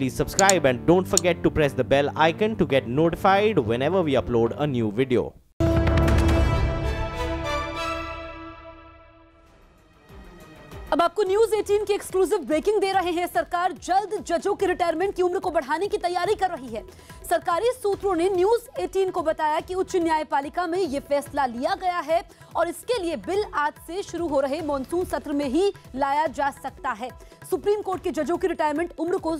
please subscribe and don't forget to press the bell icon to get notified whenever we upload a new video. अब आपको news 18 की exclusive breaking दे रहे हैं। सरकार जल्द जजों की रिटायरमेंट की उम्र को बढ़ाने की तैयारी कर रही है। सरकारी सूत्रों ने न्यूज 18 को बताया कि उच्च न्यायपालिका में यह फैसला लिया गया है और इसके लिए बिल आज से शुरू हो रहे मॉनसून सत्र में ही लाया जा सकता है। सुप्रीम कोर्ट के जजों की रिटायरमेंट उम्र को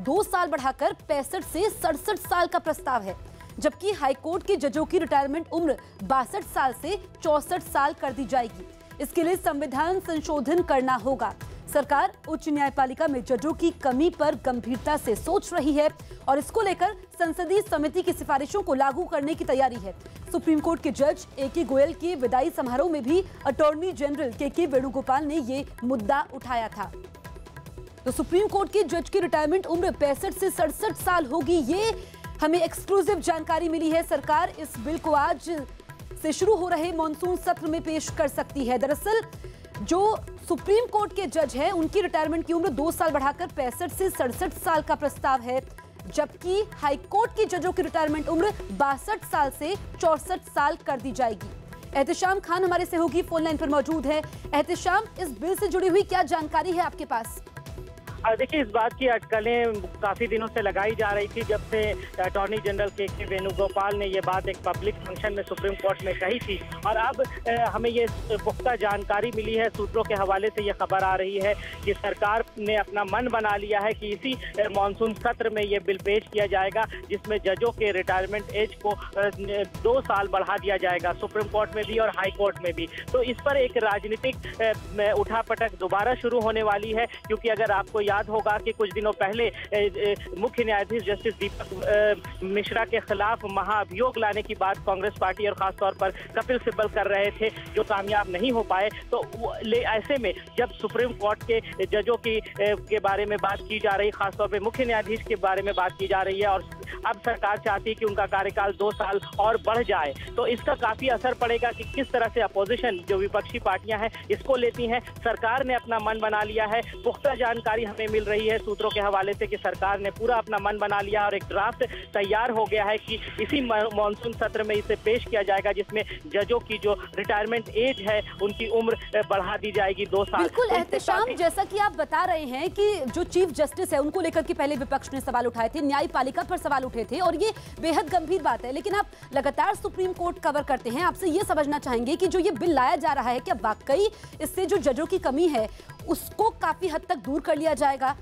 2 साल बढ़ाकर 65 से 67 साल का प्रस्ताव है, जबकि हाईकोर्ट के जजों की रिटायरमेंट उम्र 62 साल से 64 साल कर दी जाएगी। इसके लिए संविधान संशोधन करना होगा। सरकार उच्च न्यायपालिका में जजों की कमी पर गंभीरता से सोच रही है और इसको लेकर संसदीय समिति की सिफारिशों को लागू करने की तैयारी है। सुप्रीम कोर्ट के जज ए.के. गोयल के विदाई समारोह में भी अटॉर्नी जनरल के वेणुगोपाल ने ये मुद्दा उठाया था। तो सुप्रीम कोर्ट के जज की रिटायरमेंट उम्र 65 से 67 साल होगी। ये हमें एक्सक्लूसिव जानकारी मिली है। सरकार इस बिल को आज से शुरू हो रहे मॉनसून सत्र में पेश कर सकती है। दरअसल जो सुप्रीम कोर्ट के जज हैं, उनकी रिटायरमेंट की उम्र 2 साल बढ़ाकर 65 से 67 साल का प्रस्ताव है, जबकि हाईकोर्ट के जजों की रिटायरमेंट उम्र 62 साल से 64 साल कर दी जाएगी। एहतेशाम खान हमारे सहयोगी फोन लाइन पर मौजूद है। एहतेशाम, इस बिल से जुड़ी हुई क्या जानकारी है आपके पास? देखिए, इस बात की अटकलें काफ़ी दिनों से लगाई जा रही थी, जब से अटॉर्नी जनरल के वेणुगोपाल ने ये बात एक पब्लिक फंक्शन में सुप्रीम कोर्ट में कही थी। और अब हमें ये पुख्ता जानकारी मिली है, सूत्रों के हवाले से ये खबर आ रही है कि सरकार ने अपना मन बना लिया है कि इसी मानसून सत्र में ये बिल पेश किया जाएगा, जिसमें जजों के रिटायरमेंट एज को 2 साल बढ़ा दिया जाएगा, सुप्रीम कोर्ट में भी और हाई कोर्ट में भी। तो इस पर एक राजनीतिक उठापटक दोबारा शुरू होने वाली है, क्योंकि अगर आपको याद होगा कि कुछ दिनों पहले मुख्य न्यायाधीश जस्टिस दीपक मिश्रा के खिलाफ महाअभियोग लाने की बात कांग्रेस पार्टी और खासतौर पर कपिल सिब्बल कर रहे थे, जो कामयाब नहीं हो पाए। तो ऐसे में जब सुप्रीम कोर्ट के जजों के बारे में बात की जा रही, खासतौर पर मुख्य न्यायाधीश के बारे में बात की जा रही है, और अब सरकार चाहती है कि उनका कार्यकाल 2 साल और बढ़ जाए, तो इसका काफी असर पड़ेगा कि किस तरह से अपोजिशन, जो विपक्षी पार्टियां हैं, इसको लेती हैं। सरकार ने अपना मन बना लिया है। पुख्ता जानकारी हमें मिल रही है सूत्रों के हवाले से कि सरकार ने पूरा अपना मन बना लिया और एक ड्राफ्ट तैयार हो गया है कि इसी मॉनसून सत्र में इसे पेश किया जाएगा, जिसमें जजों की जो रिटायरमेंट एज है उनकी उम्र बढ़ा दी जाएगी 2 साल। बिल्कुल एहतेशाम, जैसा कि आप बता रहे हैं कि जो चीफ जस्टिस है उनको लेकर के पहले विपक्ष ने सवाल उठाए थे, न्यायपालिका पर सवाल उठे थे, और ये बेहद गंभीर बात है। लेकिन आप लगातार सुप्रीम कोर्ट कवर करते हैं, आपसे ये समझना चाहेंगे कि जो ये बिल लाया जा रहा है, क्या वाकई इससे जो जजों की कमी है उसको काफी हद तक दूर कर लिया जाएगा?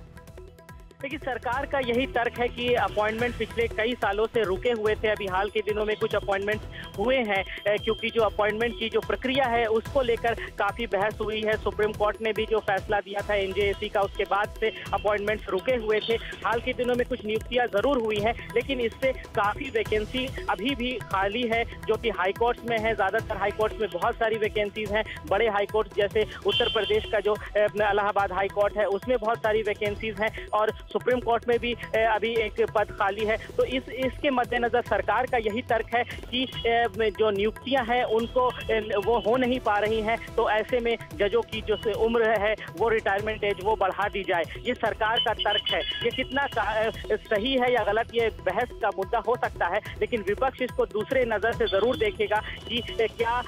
देखिए, सरकार का यही तर्क है कि अपॉइंटमेंट पिछले कई सालों से रुके हुए थे। अभी हाल के दिनों में कुछ अपॉइंटमेंट हुए हैं, क्योंकि जो अपॉइंटमेंट की जो प्रक्रिया है उसको लेकर काफ़ी बहस हुई है। सुप्रीम कोर्ट ने भी जो फैसला दिया था एनजेएसी का, उसके बाद से अपॉइंटमेंट्स रुके हुए थे। हाल के दिनों में कुछ नियुक्तियाँ ज़रूर हुई हैं, लेकिन इससे काफ़ी वैकेंसी अभी भी खाली है, जो कि हाई कोर्ट्स में है। ज़्यादातर हाई कोर्ट्स में बहुत सारी वैकेंसीज हैं। बड़े हाई कोर्ट जैसे उत्तर प्रदेश का जो इलाहाबाद हाई कोर्ट है, उसमें बहुत सारी वैकेंसीज हैं, और सुप्रीम कोर्ट में भी अभी एक पद खाली है। तो इसके मद्देनजर सरकार का यही तर्क है कि जो नियुक्तियां हैं उनको वो हो नहीं पा रही हैं, तो ऐसे में जजों की जो उम्र है, वो रिटायरमेंट एज वो बढ़ा दी जाए। ये सरकार का तर्क है। ये कितना सही है या गलत, ये बहस का मुद्दा हो सकता है, लेकिन विपक्ष इसको दूसरे नजर से जरूर देखेगा कि क्या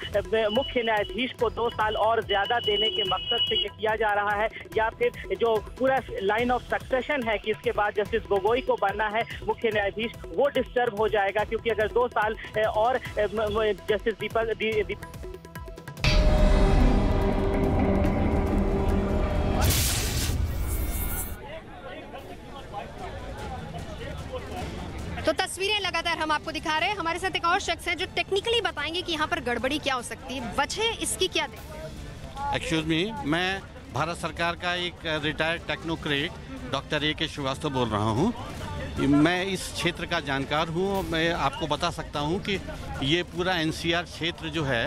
मुख्य न्यायाधीश को 2 साल और ज्यादा देने के मकसद से ये किया जा रहा है, या फिर जो पूरा लाइन ऑफ सक्सेशन है कि इसके बाद जस्टिस गोगोई को बनना है मुख्य न्यायाधीश, वो डिस्टर्ब हो जाएगा। क्योंकि अगर 2 साल और जस्टिस दीपक तो तस्वीरें लगातार हम आपको दिखा रहे हैं। हमारे साथ एक और शख्स है जो टेक्निकली बताएंगे कि यहाँ पर गड़बड़ी क्या हो सकती है, वजह इसकी क्या देखते हैं। एक्सक्यूज मी, मैं भारत सरकार का एक retired technocrat doctor A K. Srivastava बोल रहा हूँ। मैं इस क्षेत्र का जानकार हूँ और मैं आपको बता सकता हूँ कि ये पूरा एनसीआर क्षेत्र जो है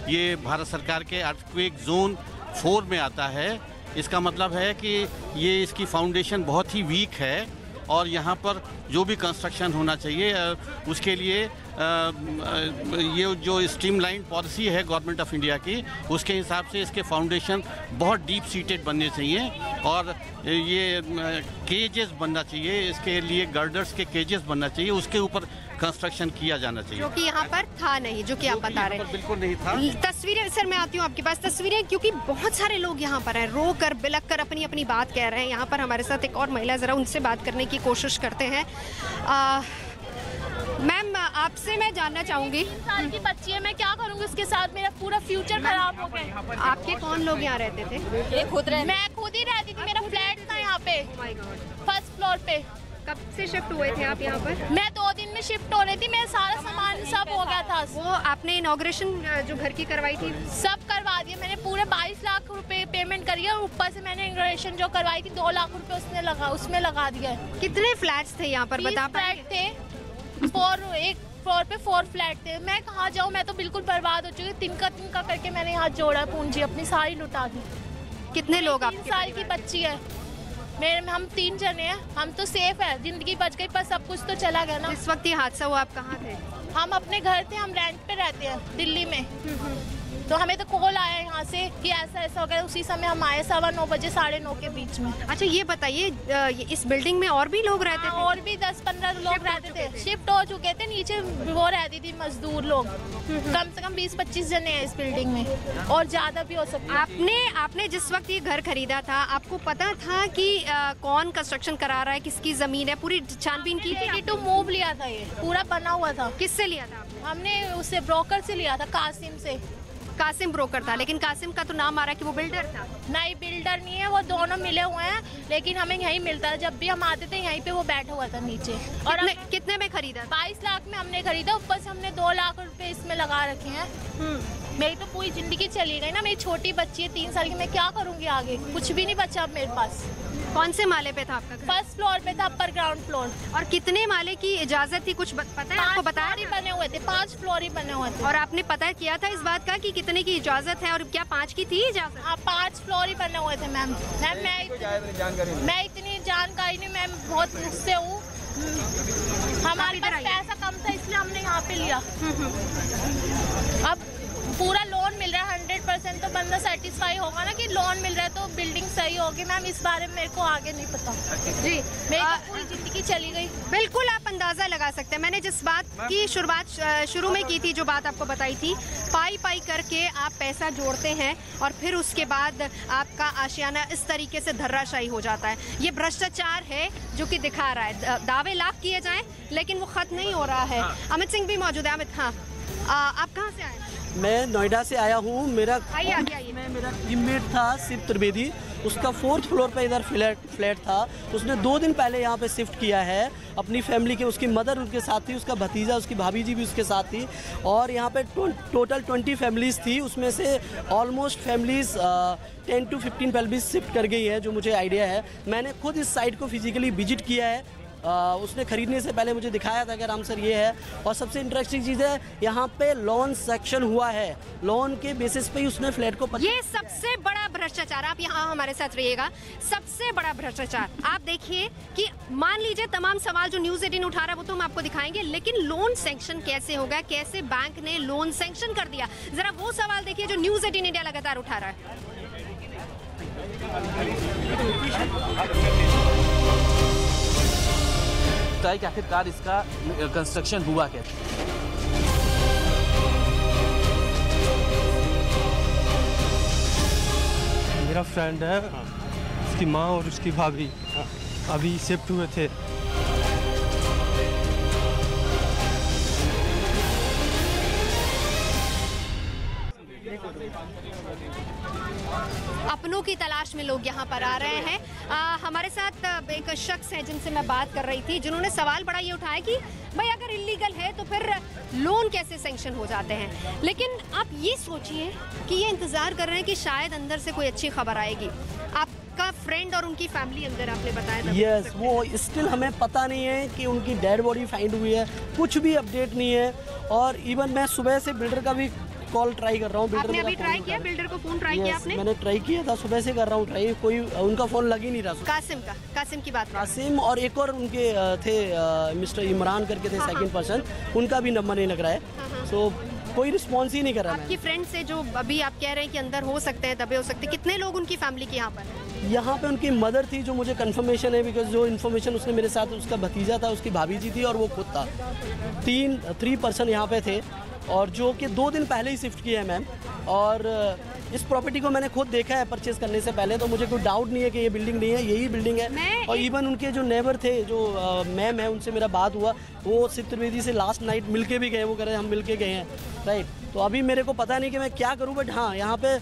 ये भारत सरकार के अर्थक्वेक जोन 4 में आता है। इसका मतलब है कि ये इसकी फाउंडेशन बहुत ही वीक है और यहाँ पर जो भी कंस्ट्रक्शन होना चाहिए उसके लिए ये जो स्ट्रीमलाइन पॉलिसी है गवर्नमेंट ऑफ इंडिया की, उसके हिसाब से इसके फाउंडेशन बहुत डीप सीटेड बनने चाहिए और ये केजेस बनना चाहिए, इसके लिए गर्डर्स के केजेस बनना चाहिए, उसके ऊपर कंस्ट्रक्शन किया जाना चाहिए, जो कि यहाँ पर था नहीं, जो कि आप बता रहे हैं। बिल्कुल नहीं था। तस्वीरें सर, मैं आती हूँ आपके पास, तस्वीरें, क्योंकि बहुत सारे लोग यहाँ पर हैं, रो कर बिलक कर अपनी अपनी बात कह रहे हैं। यहाँ पर हमारे साथ एक और महिला, ज़रा उनसे बात करने की कोशिश करते हैं। मैम, आपसे मैं जानना चाहूँगी, 3 साल की बच्ची है, मैं क्या करूँगी उसके साथ, मेरा पूरा फ्यूचर खराब हो गया। आपके कौन लोग यहाँ रहते थे? मैं खुद ही रहती थी, मेरा फ्लैट था यहाँ पे फर्स्ट फ्लोर पे। कब से शिफ्ट हुए थे आप यहाँ पर? मैं 2 दिन में शिफ्ट हो रही थी, मेरा सारा सामान सब हो गया था। वो आपने इनॉग्रेशन जो घर की करवाई थी सब करवा दिया मैंने, पूरे 22 लाख रुपए पेमेंट करी है और ऊपर से मैंने इनॉग्रेशन जो करवाई थी 2 लाख रुपए उसमें लगा दिया है। कितने फ्लैट्स थे यहाँ पर, बता पाएंगे? फ्लैट थे, एक फ्लोर पे 4 फ्लैट थे। मैं कहाँ जाऊँ, मैं तो बिल्कुल बर्बाद हो चुकी। तिनका करके मैंने यहाँ जोड़ा, पूंजी अपनी सारी लुटा दी। कितने लोग? 3 साल की बच्ची है हम 3 जने हैं, हम तो सेफ है, जिंदगी बच गई, पर सब कुछ तो चला गया ना। इस वक्त ये हादसा हुआ, आप कहाँ थे? हम अपने घर थे, हम रेंट पे रहते हैं दिल्ली में। तो हमें तो कॉल आया यहाँ से कि ऐसा हो गया, उसी समय हम आए 9:15 बजे 9:30 के बीच में। अच्छा, ये बताइए, इस बिल्डिंग में और भी लोग रहते थे? और भी 10-15 लोग रहते थे, शिफ्ट हो चुके थे, नीचे वो रहती थी मजदूर लोग, कम से कम 20-25 जने हैं इस बिल्डिंग में, और ज्यादा भी हो सकता है। आपने जिस वक्त ये घर खरीदा था, आपको पता था कि कौन कंस्ट्रक्शन करा रहा है, किसकी जमीन है, पूरी छानबीन की थी? टू मूव लिया था, ये पूरा बना हुआ था। किससे लिया था? हमने उससे ब्रोकर से लिया था, कासिम से। कासिम ब्रोकर था, लेकिन कासिम का तो नाम आ रहा है कि वो बिल्डर था। नहीं, बिल्डर नहीं है, वो दोनों मिले हुए हैं, लेकिन हमें यहीं मिलता है, जब भी हम आते थे यहीं पे वो बैठा हुआ था नीचे। और कितने में खरीदा? 22 लाख में हमने खरीदा, ऊपर से हमने 2 लाख रुपए इसमें लगा रखे हैं। मेरी तो पूरी जिंदगी चली गई ना, मेरी छोटी बच्ची है 3 साल की, मैं क्या करूंगी आगे, कुछ भी नहीं बचा अब मेरे पास। कौन से माले पे था आपका घर? फर्स्ट फ्लोर पे था, अपर ग्राउंड फ्लोर। और कितने माले की इजाजत थी, कुछ पता है आपको? बताया? 5 बने हुए थे, 5 फ्लोर ही बने हुए थे। और आपने पता किया था इस बात का कि कितने की इजाजत है, और क्या 5 की थी इजाजत? हाँ, 5 फ्लोर ही बने हुए थे मैम। मैं इतनी जानकारी नहीं, मैं बहुत मुझसे हूँ, हमारे पास पैसा कम था इसलिए हमने यहाँ पे लिया। अब पूरा लोन मिल रहा है 100%, तो बंदा सेटिस्फाई होगा ना कि लोन मिल रहा है तो बिल्डिंग सही होगी। मैम, इस बारे में मेरे को आगे नहीं पता जी, मेरी पूरी जिंदगी चली गई। बिल्कुल, आप अंदाजा लगा सकते हैं। मैंने जिस बात की शुरुआत शुरू में की थी, जो बात आपको बताई थी, पाई करके आप पैसा जोड़ते हैं और फिर उसके बाद आपका आशियाना इस तरीके से धर्राशायी हो जाता है। ये भ्रष्टाचार है जो कि दिखा रहा है। दावे लाख किए जाएं लेकिन वो खत्म नहीं हो रहा है। अमित सिंह भी मौजूद है। अमित, हाँ, आप कहाँ से आए? मैं नोएडा से आया हूँ। मेरा मेरा टीममेट था शिव त्रिवेदी, उसका 4th फ्लोर पे इधर फ्लैट था। उसने 2 दिन पहले यहाँ पे शिफ्ट किया है अपनी फैमिली के। उसकी मदर उनके साथ थी, उसका भतीजा, उसकी भाभी जी भी उसके साथ थी, और यहाँ पे टोटल 20 फैमिलीज़ थी। उसमें से almost families 10 to 15 families shift कर गई है, जो मुझे आइडिया है। मैंने खुद इस साइट को फिजिकली विजिट किया है। उसने खरीदने से पहले मुझे दिखाया था कि राम सर ये है। और सबसे इंटरेस्टिंग चीज़ है, यहाँ पे लोन सेक्शन हुआ है, लोन के बेसिस पे ही उसने फ्लैट को ये सबसे बड़ा भ्रष्टाचार। आप यहाँ हमारे साथ रहिएगा। सबसे बड़ा भ्रष्टाचार आप देखिए कि मान लीजिए तमाम सवाल जो न्यूज़ 18 उठा रहा है वो तो हम आपको दिखाएंगे, लेकिन लोन सेंक्शन कैसे होगा, कैसे बैंक ने लोन सेंक्शन कर दिया, जरा वो सवाल देखिए जो न्यूज़ 18 इंडिया लगातार उठा रहा है। कि आखिरकार इसका कंस्ट्रक्शन हुआ कैसे। मेरा फ्रेंड है, उसकी माँ और उसकी भाभी अभी शिफ्ट हुए थे। अपनों की तलाश में लोग यहाँ पर आ रहे हैं। हमारे साथ एक शख्स है जिनसे मैं बात कर रही थी, जिन्होंने सवाल बड़ा ये उठाया कि भाई अगर इलीगल है तो फिर लोन कैसे सैंक्शन हो जाते हैं। लेकिन आप ये सोचिए कि ये इंतज़ार कर रहे हैं कि शायद अंदर से कोई अच्छी खबर आएगी। आपका फ्रेंड और उनकी फैमिली अंदर, आपने बताया था। यस, वो स्टिल हमें पता नहीं है कि उनकी डेड बॉडी फाइंड हुई है, कुछ भी अपडेट नहीं है। और इवन मैं सुबह से बिल्डर का भी कॉल ट्राई कर रहा हूँ। आपने अभी ट्राई किया, बिल्डर को फोन ट्राई किया आपने? मैंने ट्राई किया था, सुबह से कर रहा हूँ ट्राई, कोई उनका फोन लग ही नहीं रहा। कासिम की बात, कासिम और एक और उनके थे मिस्टर इमरान करके थे सेकंड पर्सन, उनका भी नंबर नहीं लग रहा है। सो कोई रिस्पॉन्स ही नहीं कर रहा है। आपकी फ्रेंड से जो अभी आप कह रहे हैं कि अंदर हो सकते हैं, दबे हो सकते हैं, कितने लोग उनकी फैमिली के यहाँ पर? यहाँ पे उनकी मदर थी, जो मुझे कंफर्मेशन है, बिकॉज जो इन्फॉर्मेशन उसने मेरे साथ, उसका भतीजा था, उसकी भाभी जी थी और वो खुद था। 3 पर्सन यहाँ पे थे और जो कि 2 दिन पहले ही शिफ्ट किए हैं मैम। और इस प्रॉपर्टी को मैंने खुद देखा है परचेज करने से पहले, तो मुझे कोई डाउट नहीं है कि ये बिल्डिंग नहीं है, यही बिल्डिंग है। और इवन उनके जो नेबर थे, जो मैम है, उनसे मेरा बात हुआ, वो शिव त्रिवेदी से लास्ट नाइट मिलके भी गए, वो कह रहे हैं हम मिलके गए हैं, राइट। तो अभी मेरे को पता नहीं कि मैं क्या करूँ, बट हाँ यहाँ पे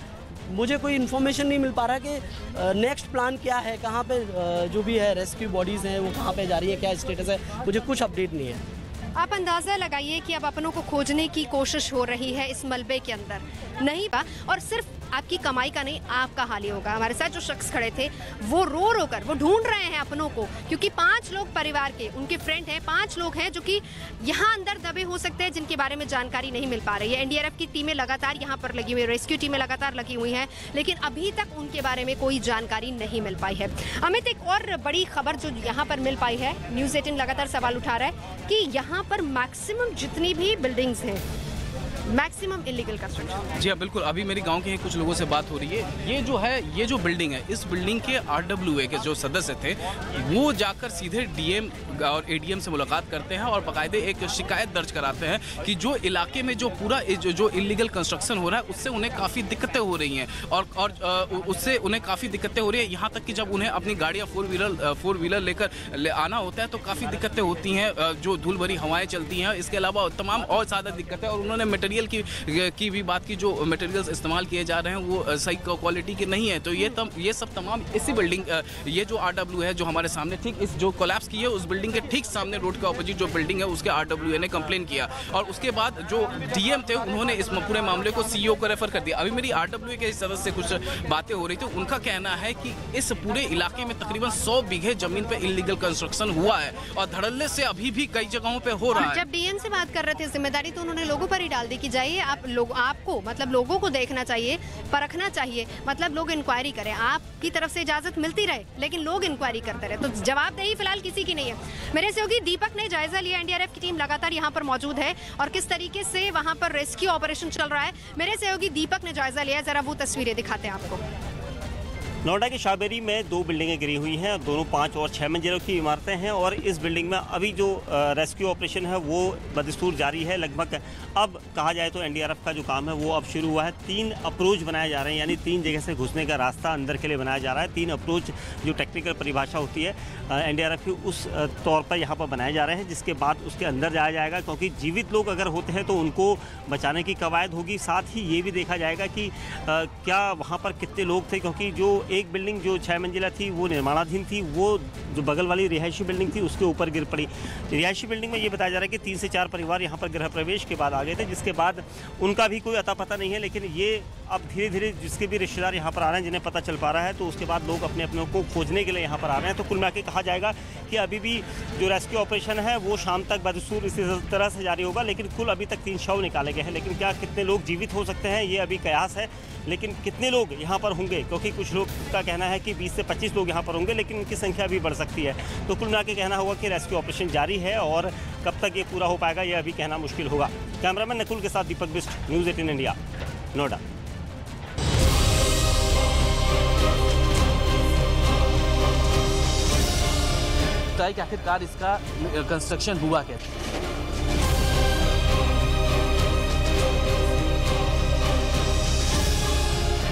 मुझे कोई इन्फॉर्मेशन नहीं मिल पा रहा कि नेक्स्ट प्लान क्या है, कहाँ पे जो भी है रेस्क्यू बॉडीज़ हैं वो कहाँ पे जा रही है, क्या स्टेटस है, मुझे कुछ अपडेट नहीं है। आप अंदाज़ा लगाइए कि अब अपनों को खोजने की कोशिश हो रही है इस मलबे के अंदर, नहीं बा, और सिर्फ आपकी कमाई का नहीं, आपका हाल ही होगा। हमारे साथ जो शख्स खड़े थे वो रो रो कर वो ढूंढ रहे हैं अपनों को, क्योंकि 5 लोग परिवार के, उनके फ्रेंड हैं, 5 लोग हैं जो कि यहाँ अंदर दबे हो सकते हैं, जिनके बारे में जानकारी नहीं मिल पा रही है। एनडीआरएफ की टीमें लगातार यहाँ पर लगी हुई है, रेस्क्यू टीमें लगातार लगी हुई हैं, लेकिन अभी तक उनके बारे में कोई जानकारी नहीं मिल पाई है। अमित, एक और बड़ी खबर जो यहाँ पर मिल पाई है, न्यूज़ 18 लगातार सवाल उठा रहा है कि यहाँ पर मैक्सिमम जितनी भी बिल्डिंग्स हैं, मैक्सिमम इलीगल कंस्ट्रक्शन। जी हाँ, बिल्कुल। अभी मेरी गांव के कुछ लोगों से बात हो रही है। ये जो बिल्डिंग है, इस बिल्डिंग के RWA के जो सदस्य थे, वो जाकर सीधे DM और ADM से मुलाकात करते हैं और बाकायदे एक शिकायत दर्ज कराते हैं कि जो इलाके में जो पूरा जो इलीगल कंस्ट्रक्शन हो रहा है, उससे उन्हें काफ़ी दिक्कतें हो रही हैं और उससे उन्हें काफ़ी दिक्कतें हो रही है। यहाँ तक कि जब उन्हें अपनी गाड़ियाँ 4 व्हीलर लेकर आना होता है तो काफ़ी दिक्कतें होती हैं, जो धूल भरी हवाएँ चलती हैं। इसके अलावा तमाम और ज़्यादा दिक्कतें, और उन्होंने मटेरियल की भी बात की, जो मटेरियल्स इस्तेमाल किए जा रहे हैं वो सही क्वालिटी के नहीं है। तो ये सब तमाम इसी बिल्डिंग, ये जो RWA है जो हमारे सामने ठीक इस जो कोलैप्स की है, उस बिल्डिंग के ठीक सामने रोड के ऑपोजिट जो बिल्डिंग है उसके RWA ने कंप्लेन किया, और उसके बाद जो DM थे उन्होंने इस पूरे मामले को CEO को रेफर कर दिया। अभी मेरी RWA के सदस्य से कुछ बातें हो रही थी, उनका कहना है कि इस पूरे इलाके में तकरीबन 100 बीघे जमीन पे इलीगल कंस्ट्रक्शन हुआ है और धड़ल्ले से अभी भी कई जगहों पे हो रहा है। जब DM से बात कर रहे थे जिम्मेदारी, तो उन्होंने लोगों पर ही डाल दी कि जाइए आपको मतलब लोगों को देखना चाहिए, परखना चाहिए, मतलब लोग इंक्वायरी करें, आपकी तरफ से इजाजत मिलती रहे लेकिन लोग इंक्वायरी करते रहे। तो जवाबदेही फिलहाल किसी की नहीं है। मेरे सहयोगी दीपक ने जायजा लिया, एनडीआरएफ की टीम लगातार यहाँ पर मौजूद है और किस तरीके से वहाँ पर रेस्क्यू ऑपरेशन चल रहा है, मेरे सहयोगी दीपक ने जायजा लिया। जरा वो तस्वीरें दिखाते हैं आपको। नोएडा के शाहबेरी में 2 बिल्डिंगें गिरी हुई हैं, दोनों 5 और 6 मंजिलों की इमारतें हैं और इस बिल्डिंग में अभी जो रेस्क्यू ऑपरेशन है वो बदस्तूर जारी है। लगभग अब कहा जाए तो एनडीआरएफ का जो काम है वो अब शुरू हुआ है। 3 अप्रोच बनाए जा रहे हैं, यानी 3 जगह से घुसने का रास्ता अंदर के लिए बनाया जा रहा है। 3 अप्रोच जो टेक्निकल परिभाषा होती है एनडीआरएफ की, उस तौर पर यहाँ पर बनाए जा रहे हैं, जिसके बाद उसके अंदर जाया जाएगा, क्योंकि जीवित लोग अगर होते हैं तो उनको बचाने की कवायद होगी। साथ ही ये भी देखा जाएगा कि क्या वहाँ पर कितने लोग थे, क्योंकि जो एक बिल्डिंग जो 6 मंजिला थी वो निर्माणाधीन थी, वो जो बगल वाली रिहायशी बिल्डिंग थी उसके ऊपर गिर पड़ी। रिहायशी बिल्डिंग में ये बताया जा रहा है कि 3 से 4 परिवार यहाँ पर गृह प्रवेश के बाद आ गए थे, जिसके बाद उनका भी कोई अता पता नहीं है। लेकिन ये अब धीरे धीरे जिसके भी रिश्तेदार यहाँ पर आ रहे हैं, जिन्हें पता चल पा रहा है, तो उसके बाद लोग अपने अपनों को खोजने के लिए यहाँ पर आ रहे हैं। तो कुल मिला के कहा जाएगा कि अभी भी जो रेस्क्यू ऑपरेशन है वो शाम तक बदस्तूर इसी तरह से जारी होगा। लेकिन कुल अभी तक 3 शव निकाले गए हैं। लेकिन क्या कितने लोग जीवित हो सकते हैं ये अभी कयास है, लेकिन कितने लोग यहाँ पर होंगे, क्योंकि कुछ लोग का कहना है कि 20 से 25 लोग यहाँ पर होंगे, लेकिन उनकी संख्या भी बढ़ सकती है। तो कुल मिला के कहना होगा कि रेस्क्यू ऑपरेशन जारी है और कब तक ये पूरा हो पाएगा ये अभी कहना मुश्किल होगा। कैमरामैन नकुल के साथ दीपक बिस्ट, न्यूज़ 18 इंडिया, नोएडा। कि आखिरकार इसका कंस्ट्रक्शन हुआ कैसे?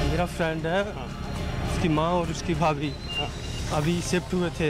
मेरा फ्रेंड है, उसकी माँ और उसकी भाभी अभी शिफ्ट हुए थे